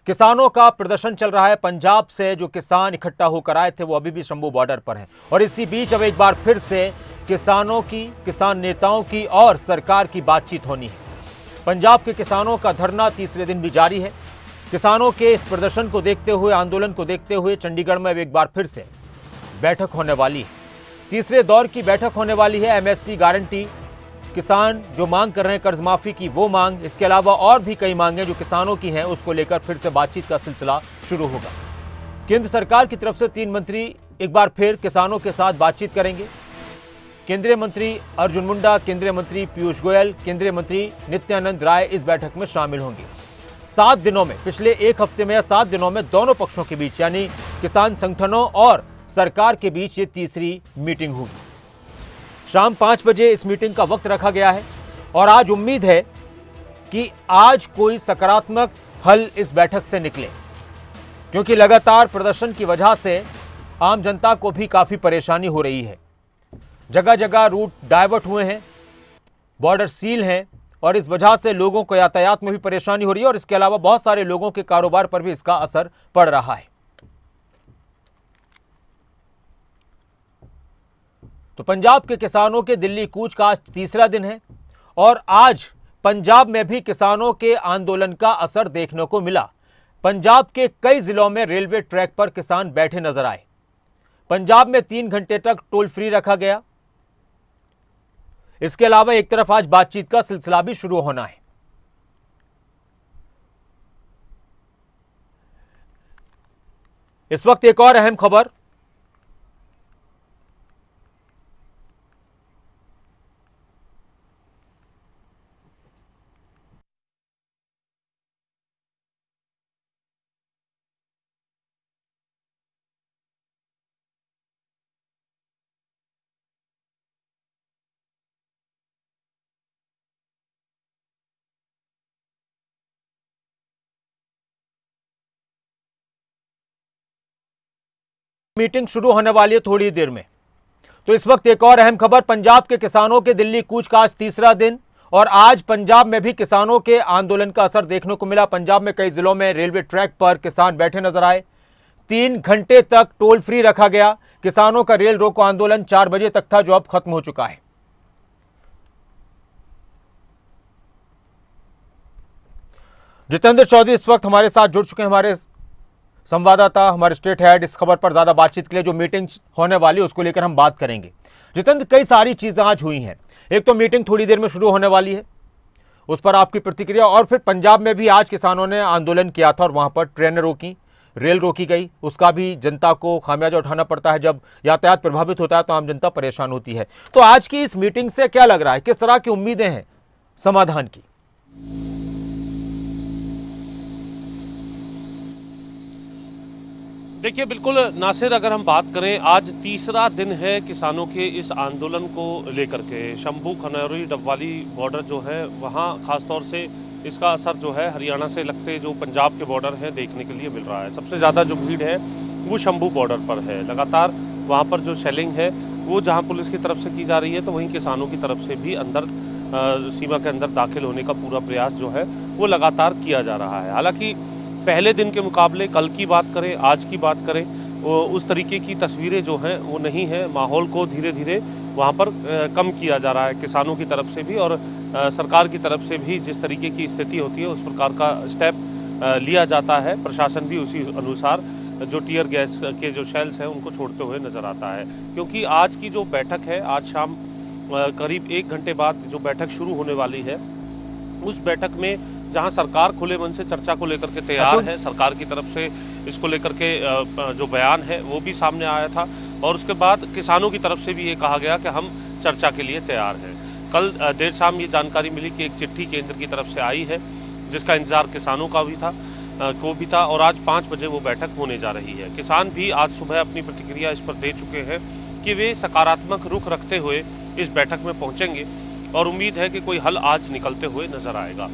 किसानों का प्रदर्शन चल रहा है। पंजाब से जो किसान इकट्ठा होकर आए थे वो अभी भी शंभू बॉर्डर पर हैं और इसी बीच अब एक बार फिर से किसानों की, किसान नेताओं की और सरकार की बातचीत होनी है। पंजाब के किसानों का धरना तीसरे दिन भी जारी है। किसानों के इस प्रदर्शन को देखते हुए, आंदोलन को देखते हुए चंडीगढ़ में अब एक बार फिर से बैठक होने वाली है। तीसरे दौर की बैठक होने वाली है। एमएसपी गारंटी, किसान जो मांग कर रहे हैं कर्ज माफी की वो मांग, इसके अलावा और भी कई मांगें जो किसानों की हैं, उसको लेकर फिर से बातचीत का सिलसिला शुरू होगा। केंद्र सरकार की तरफ से 3 मंत्री एक बार फिर किसानों के साथ बातचीत करेंगे। केंद्रीय मंत्री अर्जुन मुंडा, केंद्रीय मंत्री पीयूष गोयल, केंद्रीय मंत्री नित्यानंद राय इस बैठक में शामिल होंगे। 7 दिनों में, पिछले एक हफ्ते में या 7 दिनों में दोनों पक्षों के बीच यानी किसान संगठनों और सरकार के बीच ये तीसरी मीटिंग होगी। शाम 5 बजे इस मीटिंग का वक्त रखा गया है और आज उम्मीद है कि आज कोई सकारात्मक हल इस बैठक से निकले, क्योंकि लगातार प्रदर्शन की वजह से आम जनता को भी काफी परेशानी हो रही है। जगह जगह रूट डाइवर्ट हुए हैं, बॉर्डर सील हैं और इस वजह से लोगों को यातायात में भी परेशानी हो रही है और इसके अलावा बहुत सारे लोगों के कारोबार पर भी इसका असर पड़ रहा है। तो पंजाब के किसानों के दिल्ली कूच का आज तीसरा दिन है और आज पंजाब में भी किसानों के आंदोलन का असर देखने को मिला। पंजाब के कई जिलों में रेलवे ट्रैक पर किसान बैठे नजर आए। पंजाब में 3 घंटे तक टोल फ्री रखा गया। इसके अलावा एक तरफ आज बातचीत का सिलसिला भी शुरू होना है। इस वक्त एक और अहम खबर, मीटिंग शुरू होने वाली है थोड़ी देर में। तो इस वक्त एक और अहम खबर, पंजाब के किसानों के दिल्ली कूच का आज तीसरा दिन और आज पंजाब में भी किसानों के आंदोलन का असर देखने को मिला। पंजाब में कई जिलों में रेलवे ट्रैक पर किसान बैठे नजर आए। 3 घंटे तक टोल फ्री रखा गया। किसानों का रेल रोको आंदोलन 4 बजे तक था, जो अब खत्म हो चुका है। जितेंद्र चौधरी इस वक्त हमारे साथ जुड़ चुके हैं, हमारे संवाददाता, हमारे स्टेट हेड। इस खबर पर ज्यादा बातचीत के लिए जो मीटिंग होने वाली है उसको लेकर हम बात करेंगे। जितेंद्र, कई सारी चीजें आज हुई हैं। एक तो मीटिंग थोड़ी देर में शुरू होने वाली है, उस पर आपकी प्रतिक्रिया, और फिर पंजाब में भी आज किसानों ने आंदोलन किया था और वहां पर ट्रेनें रोकी, रेल रोकी गई। उसका भी जनता को खामियाजा उठाना पड़ता है। जब यातायात प्रभावित होता है तो आम जनता परेशान होती है। तो आज की इस मीटिंग से क्या लग रहा है, किस तरह की उम्मीदें हैं समाधान की? देखिए, बिल्कुल नासिर, अगर हम बात करें, आज तीसरा दिन है किसानों के इस आंदोलन को लेकर के। शंभू खनौरी डबवाली बॉर्डर जो है वहाँ खासतौर से इसका असर जो है हरियाणा से लगते जो पंजाब के बॉर्डर हैं देखने के लिए मिल रहा है। सबसे ज़्यादा जो भीड़ है वो शंभू बॉर्डर पर है। लगातार वहाँ पर जो शेलिंग है वो जहाँ पुलिस की तरफ से की जा रही है, तो वहीं किसानों की तरफ से भी अंदर सीमा के अंदर दाखिल होने का पूरा प्रयास जो है वो लगातार किया जा रहा है। हालांकि पहले दिन के मुकाबले कल की बात करें, आज की बात करें, वो उस तरीके की तस्वीरें जो हैं वो नहीं है। माहौल को धीरे धीरे वहाँ पर कम किया जा रहा है किसानों की तरफ से भी और सरकार की तरफ से भी। जिस तरीके की स्थिति होती है उस प्रकार का स्टेप लिया जाता है। प्रशासन भी उसी अनुसार जो टीयर गैस के जो शेल्स हैं उनको छोड़ते हुए नजर आता है। क्योंकि आज की जो बैठक है, आज शाम करीब 1 घंटे बाद जो बैठक शुरू होने वाली है, उस बैठक में जहां सरकार खुले मन से चर्चा को लेकर के तैयार है, सरकार की तरफ से इसको लेकर के जो बयान है वो भी सामने आया था और उसके बाद किसानों की तरफ से भी ये कहा गया कि हम चर्चा के लिए तैयार हैं। कल देर शाम ये जानकारी मिली कि एक चिट्ठी केंद्र की तरफ से आई है जिसका इंतजार किसानों का भी था और आज 5 बजे वो बैठक होने जा रही है। किसान भी आज सुबह अपनी प्रतिक्रिया इस पर दे चुके हैं कि वे सकारात्मक रुख रखते हुए इस बैठक में पहुंचेंगे और उम्मीद है कि कोई हल आज निकलते हुए नजर आएगा।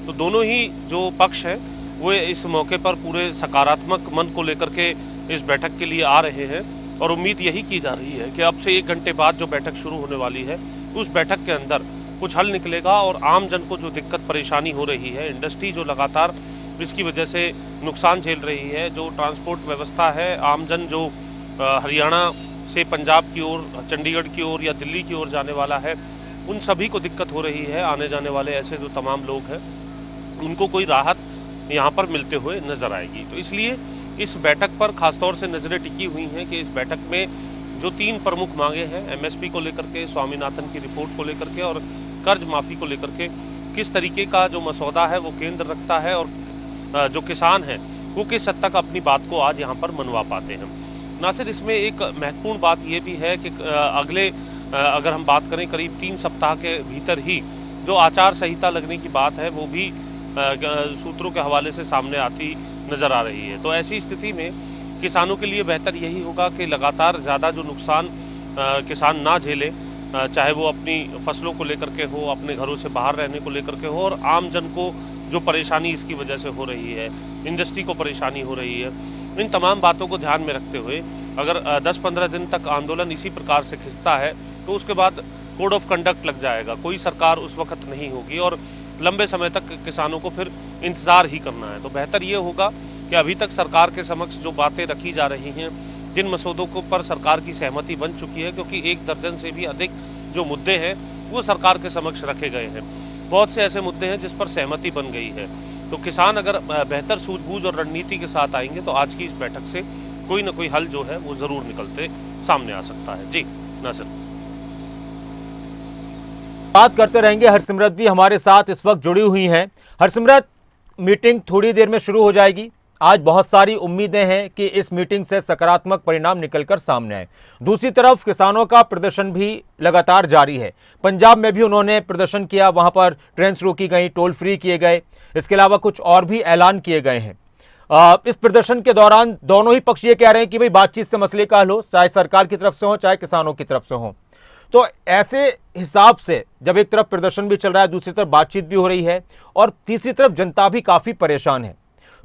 तो दोनों ही जो पक्ष हैं वो इस मौके पर पूरे सकारात्मक मन को लेकर के इस बैठक के लिए आ रहे हैं और उम्मीद यही की जा रही है कि अब से 1 घंटे बाद जो बैठक शुरू होने वाली है उस बैठक के अंदर कुछ हल निकलेगा और आम जन को जो दिक्कत परेशानी हो रही है, इंडस्ट्री जो लगातार इसकी वजह से नुकसान झेल रही है। जो ट्रांसपोर्ट व्यवस्था है, आमजन जो हरियाणा से पंजाब की ओर, चंडीगढ़ की ओर या दिल्ली की ओर जाने वाला है, उन सभी को दिक्कत हो रही है। आने जाने वाले ऐसे जो तमाम लोग हैं उनको कोई राहत यहाँ पर मिलते हुए नजर आएगी। तो इसलिए इस बैठक पर खासतौर से नजरें टिकी हुई हैं कि इस बैठक में जो 3 प्रमुख मांगे हैं, एमएसपी को लेकर के, स्वामीनाथन की रिपोर्ट को लेकर के और कर्ज माफी को लेकर के, किस तरीके का जो मसौदा है वो केंद्र रखता है और जो किसान हैं वो किस हद तक अपनी बात को आज यहाँ पर मनवा पाते हैं। नासिर, इसमें एक महत्वपूर्ण बात ये भी है कि अगले अगर हम बात करें करीब 3 सप्ताह के भीतर ही जो आचार संहिता लगने की बात है वो भी सूत्रों के हवाले से सामने आती नज़र आ रही है। तो ऐसी स्थिति में किसानों के लिए बेहतर यही होगा कि लगातार ज़्यादा जो नुकसान किसान ना झेले, चाहे वो अपनी फसलों को लेकर के हो, अपने घरों से बाहर रहने को लेकर के हो, और आम जन को जो परेशानी इसकी वजह से हो रही है, इंडस्ट्री को परेशानी हो रही है, इन तमाम बातों को ध्यान में रखते हुए अगर 10-15 दिन तक आंदोलन इसी प्रकार से खिंचता है तो उसके बाद कोड ऑफ कंडक्ट लग जाएगा। कोई सरकार उस वक्त नहीं होगी और लंबे समय तक किसानों को फिर इंतज़ार ही करना है। तो बेहतर ये होगा कि अभी तक सरकार के समक्ष जो बातें रखी जा रही हैं, जिन मसौदों को पर सरकार की सहमति बन चुकी है, क्योंकि 1 दर्जन से भी अधिक जो मुद्दे हैं वो सरकार के समक्ष रखे गए हैं। बहुत से ऐसे मुद्दे हैं जिस पर सहमति बन गई है। तो किसान अगर बेहतर सूझबूझ और रणनीति के साथ आएंगे तो आज की इस बैठक से कोई ना कोई हल जो है वो ज़रूर निकलते सामने आ सकता है। जी नासिर, बात करते रहेंगे। हरसिमरत भी हमारे साथ इस वक्त जुड़ी हुई हैं। हरसिमरत, मीटिंग थोड़ी देर में शुरू हो जाएगी। आज बहुत सारी उम्मीदें हैं कि इस मीटिंग से सकारात्मक परिणाम निकलकर सामने आए। दूसरी तरफ किसानों का प्रदर्शन भी लगातार जारी है। पंजाब में भी उन्होंने प्रदर्शन किया, वहां पर ट्रेन रोकी गई, टोल फ्री किए गए, इसके अलावा कुछ और भी ऐलान किए गए हैं। इस प्रदर्शन के दौरान दोनों ही पक्ष ये कह रहे हैं कि भाई बातचीत से मसले का हल हो, चाहे सरकार की तरफ से हो चाहे किसानों की तरफ से हो। तो ऐसे हिसाब से जब एक तरफ प्रदर्शन भी चल रहा है, दूसरी तरफ बातचीत भी हो रही है और तीसरी तरफ जनता भी काफ़ी परेशान है,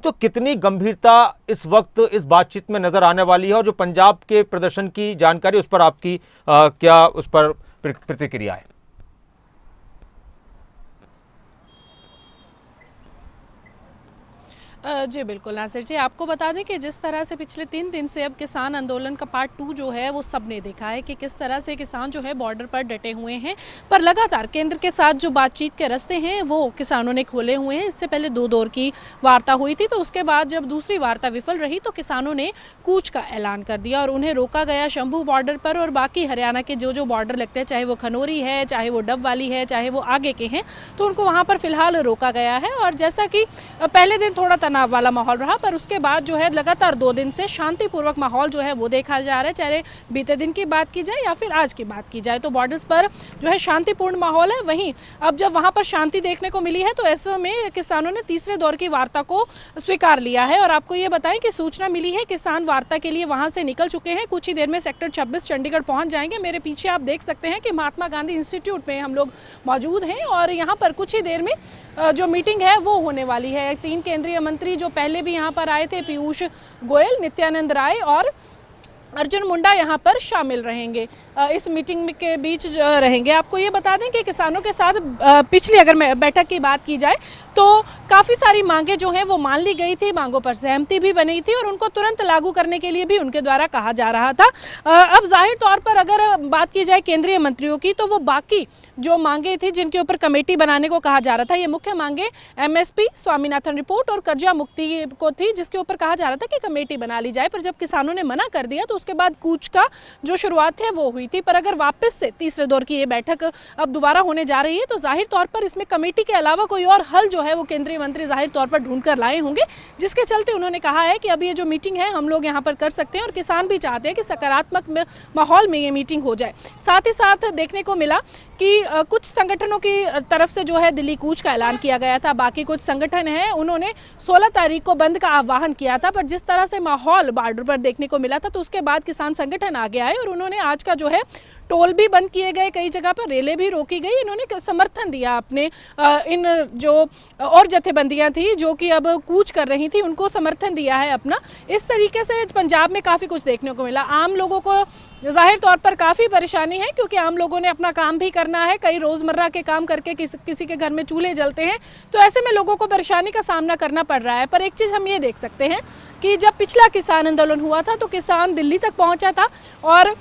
तो कितनी गंभीरता इस वक्त इस बातचीत में नज़र आने वाली है? और जो पंजाब के प्रदर्शन की जानकारी, उस पर आपकी क्या उस पर प्रतिक्रिया है? जी बिल्कुल नासिर जी, आपको बता दें कि जिस तरह से पिछले 3 दिन से अब किसान आंदोलन का पार्ट 2 जो है वो सबने देखा है कि किस तरह से किसान जो है बॉर्डर पर डटे हुए हैं, पर लगातार केंद्र के साथ जो बातचीत के रास्ते हैं वो किसानों ने खोले हुए हैं। इससे पहले 2 दौर की वार्ता हुई थी, तो उसके बाद जब दूसरी वार्ता विफल रही तो किसानों ने कूच का ऐलान कर दिया और उन्हें रोका गया शंभू बॉर्डर पर। और बाकी हरियाणा के जो बॉर्डर लगते हैं, चाहे वो खनौरी है, चाहे वो डबवाली है, चाहे वो आगे के हैं, तो उनको वहाँ पर फिलहाल रोका गया है। और जैसा कि पहले दिन थोड़ा तनाव वाला माहौल रहा, पर उसके बाद जो है लगातार 2 दिन से शांतिपूर्वक माहौल जो है वो देखा जा रहा है। चाहे बीते दिन की बात की जाए या फिर आज की बात की जाए, तो बॉर्डर्स पर जो है शांतिपूर्ण माहौल है। वहीं अब जब वहां पर शांति देखने को मिली है तो ऐसे में किसानों ने तीसरे दौर की वार्ता को स्वीकार लिया है। और आपको ये बताएं कि सूचना मिली है, किसान वार्ता के लिए वहां से निकल चुके हैं। कुछ ही देर में सेक्टर 26 चंडीगढ़ पहुंच जाएंगे। मेरे पीछे आप देख सकते हैं कि महात्मा गांधी इंस्टीट्यूट में हम लोग मौजूद हैं और यहाँ पर कुछ ही देर में जो मीटिंग है वो होने वाली है। 3 केंद्रीय मंत्री जो पहले भी यहाँ पर आए थे, पीयूष गोयल, नित्यानंद राय और अर्जुन मुंडा यहाँ पर शामिल रहेंगे, इस मीटिंग के बीच रहेंगे। आपको ये बता दें कि किसानों के साथ पिछली अगर बैठक की बात की जाए तो काफ़ी सारी मांगें जो हैं वो मान ली गई थी, मांगों पर सहमति भी बनी थी और उनको तुरंत लागू करने के लिए भी उनके द्वारा कहा जा रहा था। अब जाहिर तौर पर अगर बात की जाए केंद्रीय मंत्रियों की, तो वो बाकी जो मांगें थी जिनके ऊपर कमेटी बनाने को कहा जा रहा था, ये मुख्य मांगें एमएसपी, स्वामीनाथन रिपोर्ट और कर्जा मुक्ति को थी, जिसके ऊपर कहा जा रहा था कि कमेटी बना ली जाए। पर जब किसानों ने मना कर दिया तो उसके बाद कूच का जो शुरुआत है वो हुई थी। पर अगर वापस से तीसरे दौर की ये बैठक अब दोबारा होने जा रही है तो जाहिर तौर पर इसमें कमेटी के अलावा कोई और हल जो है वो केंद्रीय मंत्री जाहिर तौर पर ढूंढ कर लाए होंगे, जिसके चलते उन्होंने कहा है कि अब ये जो मीटिंग है हम लोग यहाँ पर कर सकते हैं। और किसान भी चाहते हैं कि सकारात्मक माहौल में ये मीटिंग हो जाए। साथ ही साथ देखने को मिला कि कुछ संगठनों की तरफ से जो है दिल्ली कूच का ऐलान किया गया था। बाकी कुछ संगठन हैं उन्होंने 16 तारीख को बंद का आह्वान किया था, पर जिस तरह से माहौल बॉर्डर पर देखने को मिला था तो उसके बाद किसान संगठन आगे आए और उन्होंने आज का जो है टोल भी बंद किए गए, कई जगह पर रेलें भी रोकी गई। इन्होंने समर्थन दिया अपने इन जो और जथेबंदियां थी जो कि अब कूच कर रही थी, उनको समर्थन दिया है अपना। इस तरीके से पंजाब में काफ़ी कुछ देखने को मिला। आम लोगों को जाहिर तौर पर काफ़ी परेशानी है क्योंकि आम लोगों ने अपना काम भी करना है, कई रोज़मर्रा के काम करके किसी के घर में चूल्हे जलते हैं, तो ऐसे में लोगों को परेशानी का सामना करना पड़ रहा है। पर एक चीज़ हम ये देख सकते हैं कि जब पिछला किसान आंदोलन हुआ था तो किसान दिल्ली तक पहुंचा था और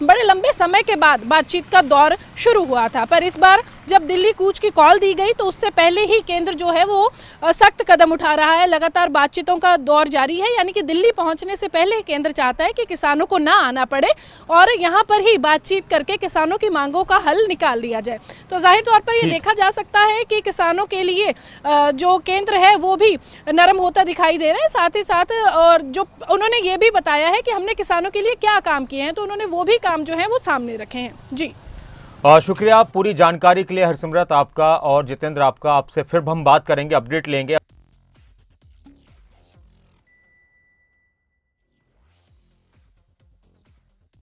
बड़े लंबे समय के बाद बातचीत का दौर शुरू हुआ था। पर इस बार जब दिल्ली कूच की कॉल दी गई तो उससे पहले ही केंद्र जो है वो सख्त कदम उठा रहा है, लगातार बातचीतों का दौर जारी है। यानी कि दिल्ली पहुंचने से पहले केंद्र चाहता है कि किसानों को ना आना पड़े और यहां पर ही बातचीत करके किसानों की मांगों का हल निकाल लिया जाए। तो जाहिर तौर पर ये देखा जा सकता है कि किसानों के लिए जो केंद्र है वो भी नरम होता दिखाई दे रहा है। साथ ही साथ और जो उन्होंने ये भी बताया है कि हमने किसानों के लिए क्या काम किए हैं, तो उन्होंने वो भी काम जो है वो सामने रखे हैं। जी शुक्रिया पूरी जानकारी के लिए हरसिमरत आपका और जितेंद्र आपका। आपसे फिर हम बात करेंगे, अपडेट लेंगे।